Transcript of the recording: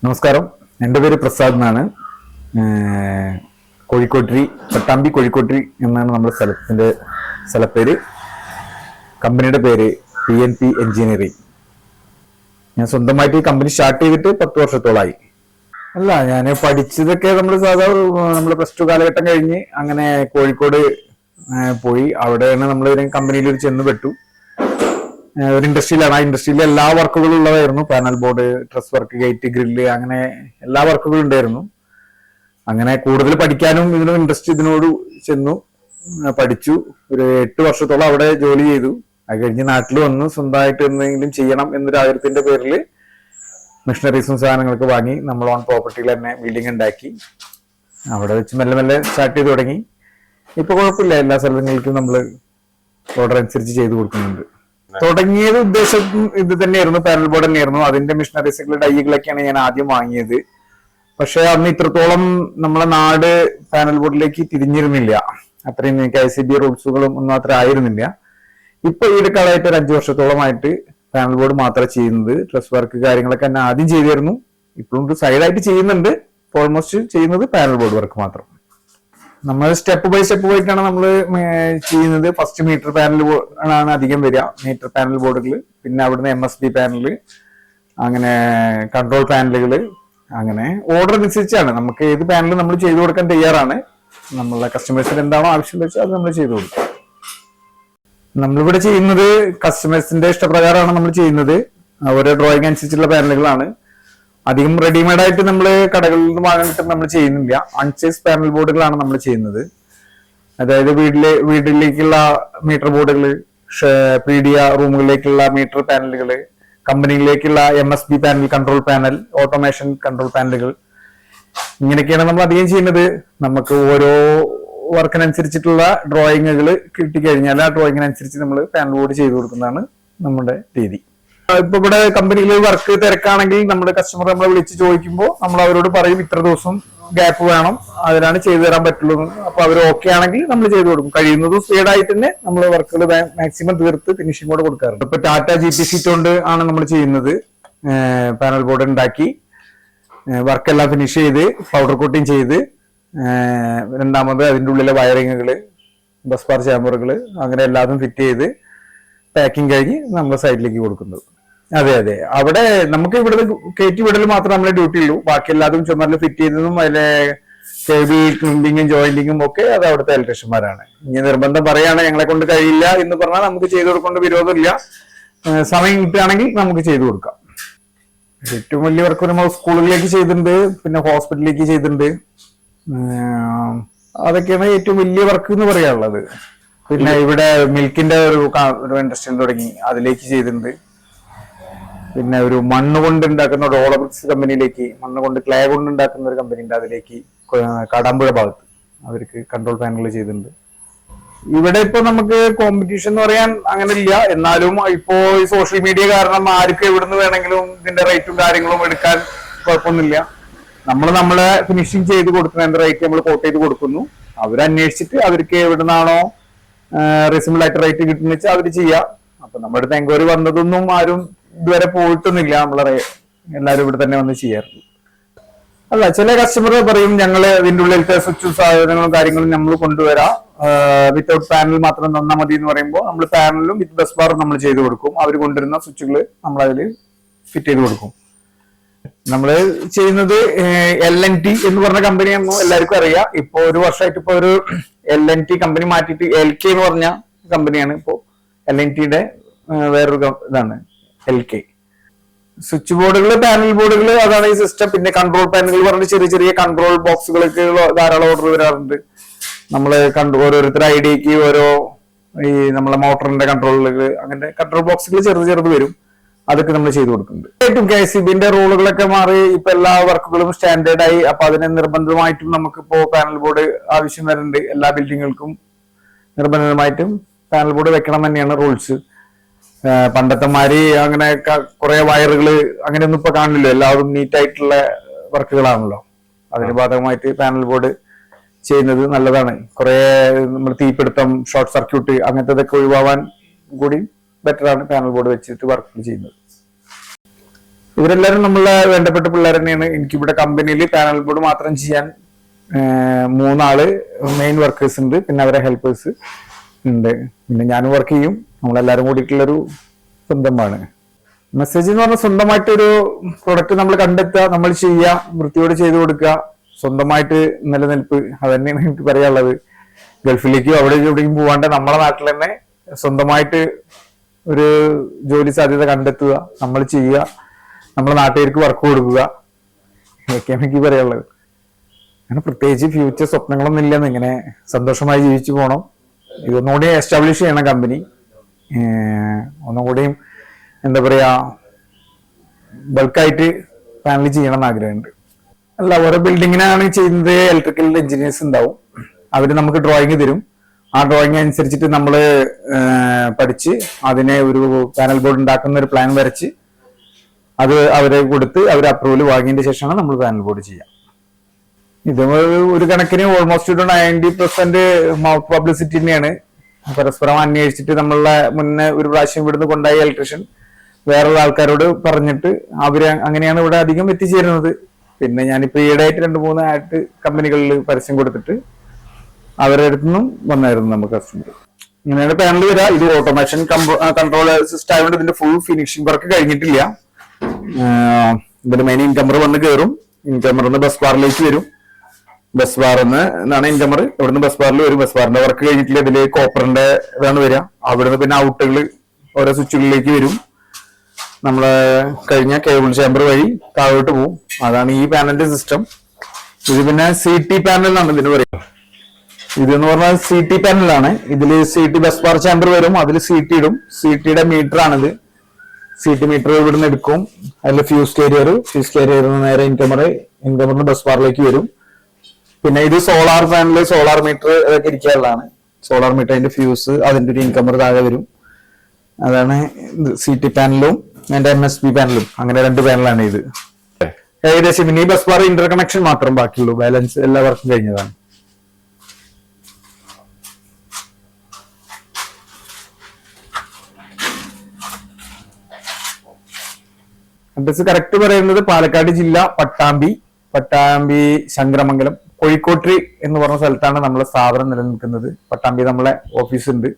നമസ്കാരം, എൻ്റെ പേര് പ്രസാദ് എന്നാണ്. കോഴിക്കോട്രി, പട്ടാമ്പി കോഴിക്കോട്രി എന്നാണ് നമ്മുടെ സ്ഥലപ്പേര്. കമ്പനിയുടെ പേര് PNP എഞ്ചിനീയറിംഗ്. ഞാൻ സ്വന്തമായിട്ട് ഈ കമ്പനി സ്റ്റാർട്ട് ചെയ്തിട്ട് 10 വർഷത്തോളമായി. അല്ല, ഞാൻ പഠിച്ചതൊക്കെ നമ്മൾ പ്ലസ് ടു കാലഘട്ടം കഴിഞ്ഞ് അങ്ങനെ കോഴിക്കോട് പോയി. അവിടെയാണ് നമ്മൾ കമ്പനിയിൽ ചെന്ന് പെട്ടു. ഒരു ഇൻഡസ്ട്രിയിലാണ്. ആ ഇൻഡസ്ട്രിയിലെ എല്ലാ വർക്കുകളും ഉള്ളതായിരുന്നു. Panel board, dress work, gate, grill, അങ്ങനെ എല്ലാ വർക്കുകളും ഉണ്ടായിരുന്നു. അങ്ങനെ കൂടുതൽ പഠിക്കാനും ഇതിനോട് ചെന്നു പഠിച്ചു. ഒരു 8 വർഷത്തോളം അവിടെ ജോലി ചെയ്തു. അത് കഴിഞ്ഞ് നാട്ടിൽ വന്നു സ്വന്തമായിട്ട് എന്തെങ്കിലും ചെയ്യണം എന്നൊരു ആഗ്രഹത്തിന്റെ പേരിൽ മെഷീനറീസും സാധനങ്ങളൊക്കെ വാങ്ങി നമ്മൾ ഓൺ പ്രോപ്പർട്ടിയിൽ തന്നെ ബിൽഡിംഗ് ഉണ്ടാക്കി. അവിടെ വെച്ച് മെല്ലെ മെല്ലെ സ്റ്റാർട്ട് ചെയ്ത് തുടങ്ങി. ഇപ്പൊ കുഴപ്പമില്ല, എല്ലാ സ്ഥലങ്ങളിലേക്കും നമ്മൾ ഓർഡർ അനുസരിച്ച് ചെയ്തു കൊടുക്കുന്നുണ്ട്. തുടങ്ങിയത് ഉദ്ദേശം ഇത് തന്നെയായിരുന്നു, പാനൽ ബോർഡ് തന്നെയായിരുന്നു. അതിന്റെ മെഷീനറീസുകൾ, ഡൈകളൊക്കെയാണ് ഞാൻ ആദ്യം വാങ്ങിയത്. പക്ഷെ അന്ന് ഇത്രത്തോളം നമ്മളെ നാട് പാനൽ ബോർഡിലേക്ക് തിരിഞ്ഞിരുന്നില്ല. അത്രയും ICB റൂൾസുകളും ഒന്നും അത്ര ആയിരുന്നില്ല. ഇപ്പൊ ഈ കാലമായിട്ട് ഒരു 5 വർഷത്തോളമായിട്ട് പാനൽ ബോർഡ് മാത്രമേ ചെയ്യുന്നത്. ഡ്രസ് വർക്ക് കാര്യങ്ങളൊക്കെ തന്നെ ആദ്യം ചെയ്തിരുന്നു. ഇപ്പോഴും സൈഡായിട്ട് ചെയ്യുന്നുണ്ട്. ഓൾമോസ്റ്റ് ചെയ്യുന്നത് പാനൽ ബോർഡ് വർക്ക് മാത്രം. നമ്മൾ സ്റ്റെപ്പ് ബൈ സ്റ്റെപ്പ് പോയിട്ടാണ് നമ്മൾ ചെയ്യുന്നത്. ഫസ്റ്റ് മീറ്റർ പാനൽ ആണ് അധികം വരിക, മീറ്റർ പാനൽ ബോർഡുകൾ. പിന്നെ അവിടുന്ന് MSB പാനല്, അങ്ങനെ കൺട്രോൾ പാനലുകൾ. അങ്ങനെ ഓർഡർ അനുസരിച്ചാണ് നമുക്ക് ഏത് പാനൽ നമ്മൾ ചെയ്തു കൊടുക്കാൻ തയ്യാറാണ്. നമ്മളെ കസ്റ്റമേഴ്സിന് എന്താണോ ആവശ്യം വെച്ചാൽ അത് നമ്മൾ ചെയ്തു കൊടുക്കും. നമ്മളിവിടെ ചെയ്യുന്നത് കസ്റ്റമേഴ്സിന്റെ ഇഷ്ടപ്രകാരമാണ് നമ്മൾ ചെയ്യുന്നത്. ഓരോ ഡ്രോയിങ് അനുസരിച്ചുള്ള പാനലുകളാണ്. അധികം റെഡിമെയ്ഡ് ആയിട്ട് നമ്മൾ കടകളിൽ നിന്ന് വാങ്ങിയിട്ട് നമ്മൾ ചെയ്യുന്നില്ല. അൺചേസ് പാനൽ ബോർഡുകളാണ് നമ്മൾ ചെയ്യുന്നത്. അതായത് വീട്ടിലേക്കുള്ള മീറ്റർ ബോർഡുകൾ, പീഡിയ റൂമുകളിലേക്കുള്ള മീറ്റർ പാനലുകൾ, കമ്പനിയിലേക്കുള്ള MSB panel, control panel, automation control പാനലുകൾ, ഇങ്ങനെയൊക്കെയാണ് നമ്മൾ അധികം ചെയ്യുന്നത്. നമുക്ക് ഓരോ വർക്കിനനുസരിച്ചിട്ടുള്ള ഡ്രോയിങ്ങുകൾ കിട്ടിക്കഴിഞ്ഞാൽ ആ ഡ്രോയിങ്ങിനനുസരിച്ച് നമ്മൾ പാനൽ ബോർഡ് ചെയ്തു കൊടുക്കുന്നതാണ് നമ്മുടെ രീതി. ഇപ്പൊ ഇവിടെ കമ്പനിയിൽ വർക്ക് തിരക്കാണെങ്കിൽ നമ്മുടെ കസ്റ്റമർ നമ്മളെ വിളിച്ച് ചോദിക്കുമ്പോൾ നമ്മൾ അവരോട് പറയും ഇത്ര ദിവസം ഗ്യാപ്പ് വേണം, അതിനാണ് ചെയ്തു തരാൻ പറ്റുള്ളൂ. അപ്പൊ അവർ ഓക്കെ ആണെങ്കിൽ നമ്മൾ ചെയ്തു കൊടുക്കും. കഴിയുന്നതും സ്പീഡായിട്ട് തന്നെ നമ്മൾ വർക്കുകൾ മാക്സിമം തീർത്ത് ഫിനിഷിംഗ് കൂടെ കൊടുക്കാറുണ്ട്. ഇപ്പൊ ടാറ്റ GP ഷീറ്റ് കൊണ്ട് ആണ് നമ്മൾ ചെയ്യുന്നത്. പാനൽ ബോർഡ് ഉണ്ടാക്കി വർക്കെല്ലാം ഫിനിഷ് ചെയ്ത് പൗഡർ കോട്ടിങ് ചെയ്ത്, രണ്ടാമത് അതിൻ്റെ ഉള്ളിലെ വയറിങ്ങുകൾ, ബസ് ബാർ ചാമ്പറുകൾ, അങ്ങനെ എല്ലാതും ഫിറ്റ് ചെയ്ത് പാക്കിംഗ് കഴിഞ്ഞ് നമ്മൾ സൈഡിലേക്ക് കൊടുക്കുന്നത്. അതെ, അവിടെ നമുക്ക് ഇവിടെ കയറ്റി വിടൽ മാത്രമേ നമ്മളെ ഡ്യൂട്ടി ഉള്ളൂ. ബാക്കി എല്ലാതും ചുമരിൽ ഫിറ്റ് ചെയ്തതും അതിലെ KB ക്ലിമ്പിങ്ങും ജോയിന്റിങ്ങും ഒക്കെ അത് അവിടുത്തെ ഇലക്ട്രീഷ്യന്മാരാണ്. ഇനി നിർബന്ധം പറയാണ് ഞങ്ങളെ കൊണ്ട് കഴിയില്ല എന്ന് പറഞ്ഞാൽ നമുക്ക് ചെയ്തു കൊടുക്കേണ്ട വിരോധമില്ല. സമയം കിട്ടുകയാണെങ്കിൽ നമുക്ക് ചെയ്തു കൊടുക്കാം. ഏറ്റവും വലിയ വർക്ക് നമ്മൾ സ്കൂളുകളിലേക്ക് ചെയ്തിട്ടുണ്ട്, പിന്നെ ഹോസ്പിറ്റലിലേക്ക് ചെയ്തിട്ടുണ്ട്. അതൊക്കെയാണ് ഏറ്റവും വലിയ വർക്ക് എന്ന് പറയാനുള്ളത്. പിന്നെ ഇവിടെ മിൽക്കിന്റെ ഒരു ഇൻഡസ്ട്രി തുടങ്ങി, അതിലേക്ക് ചെയ്തിട്ടുണ്ട്. പിന്നെ ഒരു മണ്ണ് കൊണ്ട് ഉണ്ടാക്കുന്ന റോളബ്രിക്സ് കമ്പനിയിലേക്ക്, മണ്ണ് കൊണ്ട് ക്ലേ കൊണ്ട് ഉണ്ടാക്കുന്ന ഒരു കമ്പനി ഉണ്ട്, അതിലേക്ക് കാടാമ്പുഴ ഭാഗത്ത് അവർക്ക് കൺട്രോൾ പാനലുകൾ ചെയ്തിട്ടുണ്ട്. ഇവിടെ ഇപ്പൊ നമുക്ക് കോമ്പറ്റീഷൻ എന്ന് പറയാൻ അങ്ങനെ ഇല്ല. എന്നാലും ഇപ്പോ ഈ സോഷ്യൽ മീഡിയ കാരണം ആർക്കും എവിടുന്ന് വേണമെങ്കിലും ഇതിന്റെ റേറ്റും കാര്യങ്ങളും എടുക്കാൻ കുഴപ്പമൊന്നുമില്ല. നമ്മളെ ഫിനിഷിങ് ചെയ്ത് കൊടുക്കുന്നതിന്റെ റേറ്റ് നമ്മൾ കോട്ട് ചെയ്ത് കൊടുക്കുന്നു. അവരന്വേഷിച്ചിട്ട് അവർക്ക് എവിടുന്നാണോ റീസണബിൾ ആയിട്ട് റേറ്റ് കിട്ടുന്ന വെച്ചാൽ അവര് ചെയ്യാം. അപ്പൊ നമ്മുടെ അടുത്ത് എൻക്വയറി വന്നതൊന്നും ആരും ഇതുവരെ പോയിട്ടൊന്നുമില്ല. എല്ലാവരും ഇവിടെ തന്നെ വന്ന് ചെയ്യാറുള്ളൂ. അല്ല, ചില കസ്റ്റമർ പറയും ഞങ്ങള് ഇതിന്റെ ഉള്ളിലത്തെ സ്വിച്ചും സാധനങ്ങളും കാര്യങ്ങളും നമ്മൾ കൊണ്ടുവരാം, വിത്തൗട്ട് പാനൽ മാത്രം തന്നാൽ മതി എന്ന് പറയുമ്പോൾ നമ്മൾ പാനലും വിത്ത് ബസ് ബാറും നമ്മൾ ചെയ്ത് കൊടുക്കും. അവർ കൊണ്ടുവരുന്ന സ്വിച്ചുകൾ നമ്മൾ അതിൽ ഫിറ്റ് ചെയ്ത് കൊടുക്കും. നമ്മള് ചെയ്യുന്നത് LNT എന്ന് പറഞ്ഞ കമ്പനിയാണെന്ന് എല്ലാവർക്കും അറിയാം. ഇപ്പൊ ഒരു വർഷമായിട്ട് ഇപ്പൊ ഒരു LNT കമ്പനി മാറ്റിയിട്ട് LK എന്ന് പറഞ്ഞ കമ്പനിയാണ് ഇപ്പോ. LNTയുടെ വേറൊരു ഇതാണ് LK. സ്വിച്ച് ബോർഡുകൾ, പാനൽ ബോർഡുകൾ, അതാണ് ഈ സിസ്റ്റം. പിന്നെ കൺട്രോൾ പാനലുകൾ പറഞ്ഞ ചെറിയ ചെറിയ കൺട്രോൾ ബോക്സുകൾക്ക് ധാരാളം ഓർഡർ വരാറുണ്ട്. നമ്മള് ഓരോരുത്തരുടെ ഐഡിയക്ക് ഓരോ ഈ നമ്മളെ മോട്ടറിന്റെ കൺട്രോളുകൾ, അങ്ങനെ കൺട്രോൾ ബോക്സുകൾ ചെറുത് വരും. അതൊക്കെ നമ്മൾ ചെയ്തു കൊടുക്കുന്നുണ്ട്. ഏറ്റവും KCBന്റെ റൂളുകളൊക്കെ മാറി ഇപ്പൊ എല്ലാ വർക്കുകളും സ്റ്റാൻഡേർഡ് ആയി. അപ്പൊ അതിന് നിർബന്ധമായിട്ടും നമുക്കിപ്പോ പാനൽ ബോർഡ് ആവശ്യം വരുന്നുണ്ട്. എല്ലാ ബിൽഡിങ്ങുകൾക്കും നിർബന്ധമായിട്ടും പാനൽ ബോർഡ് വെക്കണം തന്നെയാണ് റൂൾസ്. പണ്ടത്തെ മാതിരി അങ്ങനെ കുറെ വയറുകള് അങ്ങനെയൊന്നും ഇപ്പൊ കാണില്ലല്ലോ. എല്ലാവരും നീറ്റായിട്ടുള്ള വർക്കുകളാണല്ലോ. അതിന് ഭാഗമായിട്ട് പാനൽ ബോർഡ് ചെയ്യുന്നത് നല്ലതാണ്. കുറെ നമ്മൾ തീപിടുത്തം, ഷോർട്ട് സർക്യൂട്ട് അങ്ങനത്തെ ഒഴിവാവാൻ കൂടി ബെറ്ററാണ് പാനൽ ബോർഡ് വെച്ചിട്ട് വർക്ക് ചെയ്യുന്നത്. ഇവരെല്ലാവരും നമ്മളെ വേണ്ടപ്പെട്ട പിള്ളേർ തന്നെയാണ്. എനിക്കിവിടെ കമ്പനിയിൽ പാനൽ ബോർഡ് മാത്രം ചെയ്യാൻ 3 ആള് മെയിൻ വർക്കേഴ്സ് ഉണ്ട്, പിന്നെ അവരെ ഹെൽപ്പേഴ്സ് ഉണ്ട്, പിന്നെ ഞാനും വർക്ക് ചെയ്യും. നമ്മളെല്ലാരും കൂടിയിട്ടുള്ളൊരു സ്വന്തമാണ്. മെസ്സേജ് എന്ന് പറഞ്ഞാൽ സ്വന്തമായിട്ടൊരു പ്രൊഡക്റ്റ് നമ്മൾ കണ്ടെത്തുക, നമ്മൾ ചെയ്യുക, വൃത്തിയോട് ചെയ്തു കൊടുക്കുക, സ്വന്തമായിട്ട് നിലനിൽപ്പ്. അത് തന്നെയാണ് എനിക്ക് പറയാനുള്ളത്. ഗൾഫിലേക്കോ അവിടെ എവിടേക്കും പോവാണ്ട് നമ്മളെ നാട്ടിൽ തന്നെ സ്വന്തമായിട്ട് ഒരു ജോലി സാധ്യത കണ്ടെത്തുക, നമ്മൾ ചെയ്യുക, നമ്മളെ നാട്ടുകാർക്ക് വർക്ക് കൊടുക്കുക. ഇതൊക്കെയാണ് എനിക്ക് പറയാനുള്ളത്. അങ്ങനെ പ്രത്യേകിച്ച് ഫ്യൂച്ചർ സ്വപ്നങ്ങളൊന്നും ഇല്ലെന്ന്, ഇങ്ങനെ സന്തോഷമായി ജീവിച്ചു പോകണം. ഇതൊന്നുകൂടി എസ്റ്റാബ്ലിഷ് ചെയ്യണം കമ്പനി. ഒന്നുകൂടിയും എന്താ പറയാ ബൾക്കായിട്ട് പാനൽ ചെയ്യണം എന്ന് ആഗ്രഹമുണ്ട്. അല്ല, ഓരോ ബിൽഡിങ്ങിനാണ് ചെയ്യുന്നത് ഇലക്ട്രിക്കൽ എഞ്ചിനീയേഴ്സ് ഉണ്ടാവും. അവര് നമുക്ക് ഡ്രോയിങ് തരും. ആ ഡ്രോയിങ് അനുസരിച്ചിട്ട് നമ്മൾ പഠിച്ച് അതിനെ ഒരു പാനൽ ബോർഡ് ഉണ്ടാക്കുന്ന ഒരു പ്ലാൻ വരച്ച് അത് അവരെ കൊടുത്ത് അവർ അപ്രൂവൽ വാങ്ങിയതിന്റെ ശേഷമാണ് നമ്മൾ പാനൽ ബോർഡ് ചെയ്യുക. ഇത് ഒരു കണക്കിന് ഓൾമോസ്റ്റ് ഒരു 90% മൗത്ത് പബ്ലിസിറ്റി തന്നെയാണ്. പരസ്പരം അന്വേഷിച്ചിട്ട് നമ്മളെ മുന്നേ ഒരു പ്രാവശ്യം ഇവിടുന്ന് കൊണ്ടായി ഇലക്ട്രീഷ്യൻ വേറൊരു ആൾക്കാരോട് പറഞ്ഞിട്ട് അവര് അങ്ങനെയാണ് ഇവിടെ അധികം എത്തിച്ചേരുന്നത്. പിന്നെ ഞാനിപ്പോ ഈയിടെയായിട്ട് 2-3 ആയിട്ട് കമ്പനികളിൽ പരസ്യം കൊടുത്തിട്ട് അവരുടെ അടുത്തുനിന്നും വന്നായിരുന്നു നമുക്ക് കസ്റ്റമർ. ഇങ്ങനെയാണ് പാനൽ വരിക. ഇത് ഓട്ടോമേഷൻ കൺട്രോൾ സിസ്റ്റം ആയതുകൊണ്ട് ഇതിന്റെ ഫുൾ ഫിനിഷിംഗ് വർക്ക് കഴിഞ്ഞിട്ടില്ല. ഇതിന്റെ മെയിൻ ഇൻകമർ വന്ന് കയറും. ഇൻകമറിന്ന് ബസ് ബാറിലേക്ക് വരും. ബസ് ബാറിന്ന് എന്നാണ് ഇൻകമർ. ഇവിടുന്ന് ബസ് ബാറിൽ വരും. ബസ് ബാറിന്റെ വർക്ക് കഴിഞ്ഞിട്ടില്ല. ഇതില് കോപ്പറിന്റെ ഇതാണ് വരിക. അവിടുന്ന് പിന്നെ ഔട്ടുകൾ ഓരോ സ്വിച്ചുകളിലേക്ക് വരും. നമ്മള് കഴിഞ്ഞ കേബിൾ ചേമ്പർ വഴി താഴോട്ട് പോകും. അതാണ് ഈ പാനലിന്റെ സിസ്റ്റം. ഇത് പിന്നെ CT പാനൽ എന്നാണ് ഇതിന് പറയുക. ഇതെന്ന് പറഞ്ഞാൽ CT പാനലാണ്. ഇതില് CT ബസ് ബാർ ചേമ്പർ വരും. അതിൽ CT ഇടും. CTയുടെ മീറ്റർ ആണിത്. CT മീറ്റർ ഇവിടുന്ന് എടുക്കും. അതിൽ ഫ്യൂസ് കാരിയർ നേരെ ഇൻകമറിന് ബസ് ബാറിലേക്ക് വരും. പിന്നെ ഇത് സോളാർ പാനല്, സോളാർ മീറ്റർ ഇതൊക്കെ ഇരിക്കാനുള്ളതാണ്. സോളാർ മീറ്റർ അതിന്റെ ഫ്യൂസ്, അതിന്റെ ഒരു ഇൻകമർ താഴെ വരും. അതാണ് CT പാനലും അതിന്റെ MSB പാനലും. അങ്ങനെ 2 പാനലാണ് ഇത്. ഏകദേശം പിന്നെ ഈ ബസ് ബാർ ഇന്റർ കണക്ഷൻ മാത്രം ബാക്കിയുള്ളൂ. ബാലൻസ് എല്ലാ വർക്കും കഴിഞ്ഞതാണ്. അഡ്രസ് കറക്റ്റ് പറയുന്നത് പാലക്കാട് ജില്ല പട്ടാമ്പി ശങ്കരമംഗലം കോഴിക്കോട്രി എന്ന് പറഞ്ഞ സ്ഥലത്താണ് നമ്മളെ സ്ഥാപനം നിലനിൽക്കുന്നത്. പട്ടാമ്പി നമ്മളെ ഓഫീസ് ഉണ്ട്.